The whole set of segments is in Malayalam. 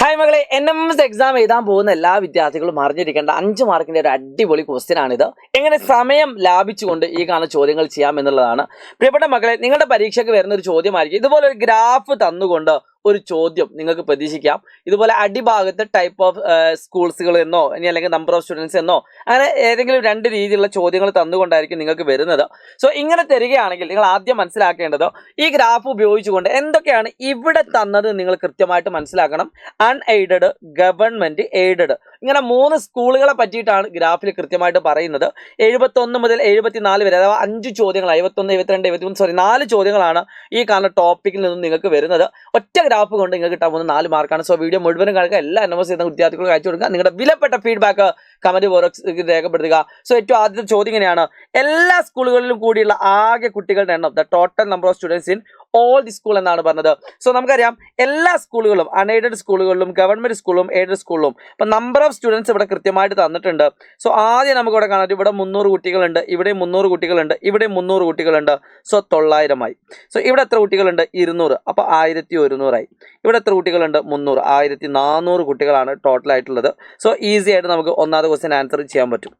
ഹായ് മകളെ, NMS എക്സാം എഴുതാൻ പോകുന്ന എല്ലാ വിദ്യാർത്ഥികളും അറിഞ്ഞിരിക്കേണ്ട 5 മാർക്കിന്റെ ഒരു അടിപൊളി ക്വസ്റ്റ്യൻ ആണിത്. എങ്ങനെ സമയം ലാഭിച്ചുകൊണ്ട് ഈ കാണുന്ന ചോദ്യങ്ങൾ ചെയ്യാം എന്നുള്ളതാണ്. പ്രിയപ്പെട്ട മകളെ, നിങ്ങളുടെ പരീക്ഷയ്ക്ക് വരുന്ന ഒരു ചോദ്യമായിരിക്കും ഇതുപോലെ ഒരു ഗ്രാഫ് തന്നുകൊണ്ട് ഒരു ചോദ്യം നിങ്ങൾക്ക് പ്രതീക്ഷിക്കാം. ഇതുപോലെ അടിഭാഗത്ത് ടൈപ്പ് ഓഫ് സ്കൂൾസുകൾ എന്നോ ഇനി അല്ലെങ്കിൽ നമ്പർ ഓഫ് സ്റ്റുഡൻസ് എന്നോ അങ്ങനെ ഏതെങ്കിലും 2 രീതിയിലുള്ള ചോദ്യങ്ങൾ തന്നുകൊണ്ടായിരിക്കും നിങ്ങൾക്ക് വരുന്നത്. സോ ഇങ്ങനെ തരികയാണെങ്കിൽ നിങ്ങൾ ആദ്യം മനസ്സിലാക്കേണ്ടത് ഈ ഗ്രാഫ് ഉപയോഗിച്ചുകൊണ്ട് എന്തൊക്കെയാണ് ഇവിടെ തന്നത് നിങ്ങൾ കൃത്യമായിട്ട് മനസ്സിലാക്കണം. അൺഎയ്ഡഡ്, ഗവൺമെന്റ്, എയ്ഡഡ്, ഇങ്ങനെ 3 സ്കൂളുകളെ പറ്റിയിട്ടാണ് ഗ്രാഫിൽ കൃത്യമായിട്ട് പറയുന്നത്. 71 മുതൽ 74 വരെ, അഥവാ 5 ചോദ്യങ്ങൾ, 51, 72, 73, 4 ചോദ്യങ്ങളാണ് ഈ കാണുന്ന ടോപ്പിക്കിൽ നിന്നും നിങ്ങൾക്ക് വരുന്നത്. ഒറ്റ ഗ്രാഫ് കൊണ്ട് നിങ്ങൾക്ക് കിട്ടാൻ പോകുന്ന 4 മാർക്കാണ്. സോ വീഡിയോ മുഴുവനും കാണുക, എല്ലാ NMS ചെയ്യുന്ന വിദ്യാർത്ഥികൾക്ക് അയച്ചു കൊടുക്കുക. നിങ്ങളുടെ വിലപ്പെട്ട ഫീഡ്ബാക്ക് കമന്റ് ബോക്സിൽ രേഖപ്പെടുത്തുക. സോ ഏറ്റവും ആദ്യത്തെ ചോദ്യം ഇങ്ങനെയാണ്: എല്ലാ സ്കൂളുകളിലും കൂടിയുള്ള ആകെ കുട്ടികളുടെ എണ്ണം, the total number of students in all the school എന്നാണ് പറഞ്ഞത്. സോ നമുക്കറിയാം എല്ലാ സ്കൂളുകളും, അൺഎയ്ഡഡ് സ്കൂളുകളിലും ഗവൺമെന്റ് സ്കൂളിലും എയ്ഡഡ് സ്കൂളിലും ഇപ്പം നമ്പർ ഓഫ് സ്റ്റുഡൻസ് ഇവിടെ കൃത്യമായിട്ട് തന്നിട്ടുണ്ട്. സോ ആദ്യം നമുക്ക് ഇവിടെ കാണാം, ഇവിടെ 300 കുട്ടികളുണ്ട്, ഇവിടെ 300 കുട്ടികളുണ്ട്, ഇവിടെ 300 കുട്ടികളുണ്ട്. സോ 900 ആയി. സോ ഇവിടെ എത്ര കുട്ടികളുണ്ട്? 200. അപ്പോൾ 1100 ആയി. ഇവിടെ എത്ര കുട്ടികളുണ്ട്? 300. 1400 കുട്ടികളാണ് ടോട്ടൽ ആയിട്ടുള്ളത്. സോ ഈസി ആയിട്ട് നമുക്ക് ഒന്നാമത്തെ ക്വസ്റ്റ്യൻ ആൻസർ ചെയ്യാൻ പറ്റും.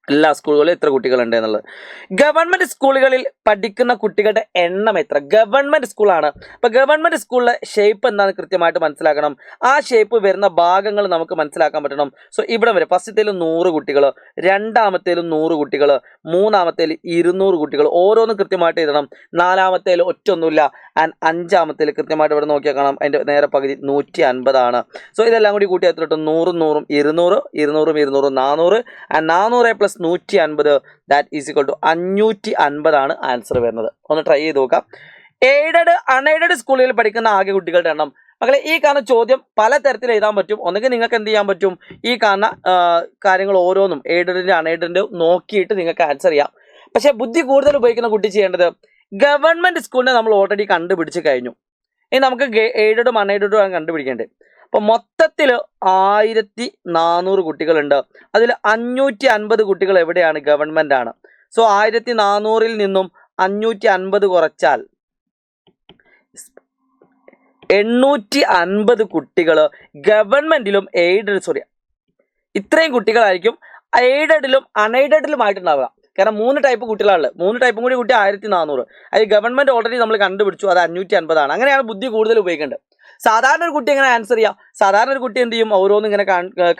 എല്ലാ സ്കൂളുകളിലും എത്ര കുട്ടികളുണ്ട് എന്നുള്ളത്. ഗവൺമെന്റ് സ്കൂളുകളിൽ പഠിക്കുന്ന കുട്ടികളുടെ എണ്ണം എത്ര? ഗവൺമെന്റ് സ്കൂളാണ്. അപ്പൊ ഗവൺമെന്റ് സ്കൂളിലെ ഷേപ്പ് എന്താണെന്ന് കൃത്യമായിട്ട് മനസ്സിലാക്കണം. ആ ഷേപ്പ് വരുന്ന ഭാഗങ്ങൾ നമുക്ക് മനസ്സിലാക്കാൻ പറ്റണം. സോ ഇവിടെ വരെ ഫസ്റ്റത്തേലും 100 കുട്ടികൾ, രണ്ടാമത്തേലും 100 കുട്ടികൾ, മൂന്നാമത്തേൽ 200 കുട്ടികൾ, ഓരോന്നും കൃത്യമായിട്ട് എഴുതണം. നാലാമത്തേൽ ഒറ്റൊന്നുമില്ല. ആൻഡ് അഞ്ചാമത്തേൽ കൃത്യമായിട്ട് ഇവിടെ നോക്കിയാൽ കാണാം, അതിന്റെ നേരെ പകുതി 150 ആണ്. സോ ഇതെല്ലാം കൂടി കൂട്ടി എത്ര കിട്ടും? 100, 100, 200, 200, 200, 400. And 400 plus 150, that is equal to 550 ആണ് ആൻസർ വരുന്നത്. ഒന്ന് ട്രൈ ചെയ്ത് നോക്കാം. എയ്ഡഡ്, അൺഎയ്ഡഡ് സ്കൂളുകളിൽ പഠിക്കുന്ന ആകെ കുട്ടികളുടെ എണ്ണം. മക്കളെ, ഈ കാണുന്ന ചോദ്യം പലതരത്തിൽ എഴുതാൻ പറ്റും. ഒന്നുകിൽ നിങ്ങൾക്ക് എന്ത് ചെയ്യാൻ പറ്റും, ഈ കാണുന്ന കാര്യങ്ങൾ ഓരോന്നും എയ്ഡഡിന്റെ അൺഎയ്ഡഡിന്റെ നോക്കിയിട്ട് നിങ്ങൾക്ക് ആൻസർ ചെയ്യാം. പക്ഷെ ബുദ്ധി കൂടുതൽ ഉപയോഗിക്കുന്ന കുട്ടി ചെയ്യേണ്ടത്, ഗവൺമെന്റ് സ്കൂളിനെ നമ്മൾ ഓൾറെഡി കണ്ടുപിടിച്ച് കഴിഞ്ഞു. ഇനി നമുക്ക് എയ്ഡഡും അൺഎയ്ഡഡും ആണ് കണ്ടുപിടിക്കേണ്ടത്. അപ്പോൾ മൊത്തത്തിൽ 1400 കുട്ടികളുണ്ട്. അതിൽ 550 കുട്ടികൾ എവിടെയാണ്? ഗവൺമെന്റ് ആണ്. സോ 1400-ൽ നിന്നും 550 കുറച്ചാൽ 850 കുട്ടികൾ ഗവൺമെന്റിലും ഇത്രയും കുട്ടികളായിരിക്കും എയ്ഡഡിലും അൺഎയ്ഡഡിലുമായിട്ടുണ്ടാവുക. കാരണം 3 ടൈപ്പ് കുട്ടികളാണ്. 3 ടൈപ്പും കൂടി കുട്ടി 1400. അതിൽ ഗവൺമെന്റ് ഓൾറെഡി നമ്മൾ കണ്ടുപിടിച്ചു, അത് 550 ആണ്. അങ്ങനെയാണ് ബുദ്ധി കൂടുതൽ ഉപയോഗിക്കേണ്ടത്. സാധാരണ ഒരു കുട്ടി എങ്ങനെ ആൻസർ ചെയ്യാം? സാധാരണ ഒരു കുട്ടി എന്ത് ചെയ്യും? ഓരോന്നും ഇങ്ങനെ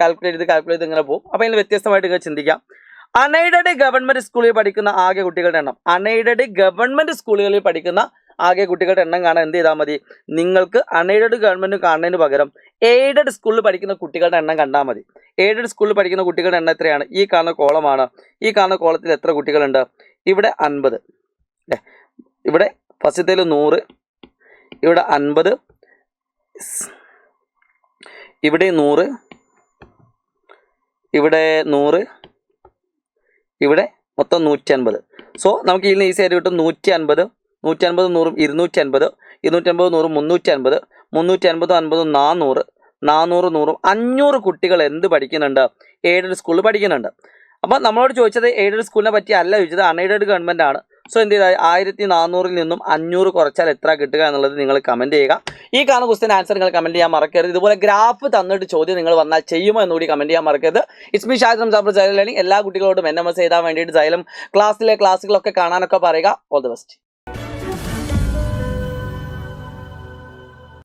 കാൽക്കുലേറ്റ് ചെയ്ത് ഇങ്ങനെ പോകും. അപ്പോൾ ഇതിന് വ്യത്യസ്തമായിട്ട് ഇങ്ങനെ ചിന്തിക്കാം. അൺഎയ്ഡഡ് ഗവൺമെന്റ് സ്കൂളിൽ പഠിക്കുന്ന ആകെ കുട്ടികളുടെ എണ്ണം, അൺഎയ്ഡഡ് ഗവൺമെന്റ് സ്കൂളുകളിൽ പഠിക്കുന്ന ആകെ കുട്ടികളുടെ എണ്ണം കാണാൻ എന്ത് ചെയ്താൽ മതി? നിങ്ങൾക്ക് അൺഎയ്ഡഡ് ഗവൺമെന്റ് കാണുന്നതിന് പകരം എയ്ഡഡ് സ്കൂളിൽ പഠിക്കുന്ന കുട്ടികളുടെ എണ്ണം കണ്ടാൽ മതി. എയ്ഡഡ് സ്കൂളിൽ പഠിക്കുന്ന കുട്ടികളുടെ എണ്ണം എത്രയാണ്? ഈ കാണുന്ന കോളമാണ്. ഈ കാണുന്ന കോളത്തിൽ എത്ര കുട്ടികളുണ്ട്? ഇവിടെ 50, ഇവിടെ ഫസ്റ്റത്തേൽ 100, ഇവിടെ 50, ഇവിടെ 100, ഇവിടെ 100, ഇവിടെ മൊത്തം 150. സോ നമുക്ക് ഇതിന് ഈസി ആയിട്ട് കിട്ടും 150, 150, 100, 250, 250, 100, 350, 350, 50, 400, 400, 100, 500 കുട്ടികൾ എന്ത് പഠിക്കുന്നുണ്ട്? എയ്ഡഡ് സ്കൂളിൽ പഠിക്കുന്നുണ്ട്. അപ്പോൾ നമ്മളോട് ചോദിച്ചത് എയ്ഡഡ് സ്കൂളിനെ പറ്റി അല്ല ചോദിച്ചത്, അൺഎയ്ഡഡ് ഗവൺമെന്റ് ആണ്. സോ എന്ത് ചെയ്താൽ 1400-ൽ നിന്നും 500 കുറച്ചാൽ എത്ര കിട്ടുക എന്നുള്ളത് നിങ്ങൾ കമന്റ് ചെയ്യുക. ഈ കാണുന്ന ക്വസ്റ്റ്യൻ ആൻസർ നിങ്ങൾ കമന്റ് ചെയ്യാൻ മറക്കരുത്. ഇതുപോലെ ഗ്രാഫ് തന്നിട്ട് ചോദ്യം നിങ്ങൾ വന്നാൽ ചെയ്യുമോ എന്നുകൂടി കമന്റ് ചെയ്യാൻ മറക്കരുത്. It's me Shahid Ramzan from xylem learning. എല്ലാ കുട്ടികളോടും NMS എഴുതാൻ വേണ്ടിയിട്ട് സൈലം ക്ലാസ്സിലെ ക്ലാസ്സുകളൊക്കെ കാണാനൊക്കെ പറയുക. All the best.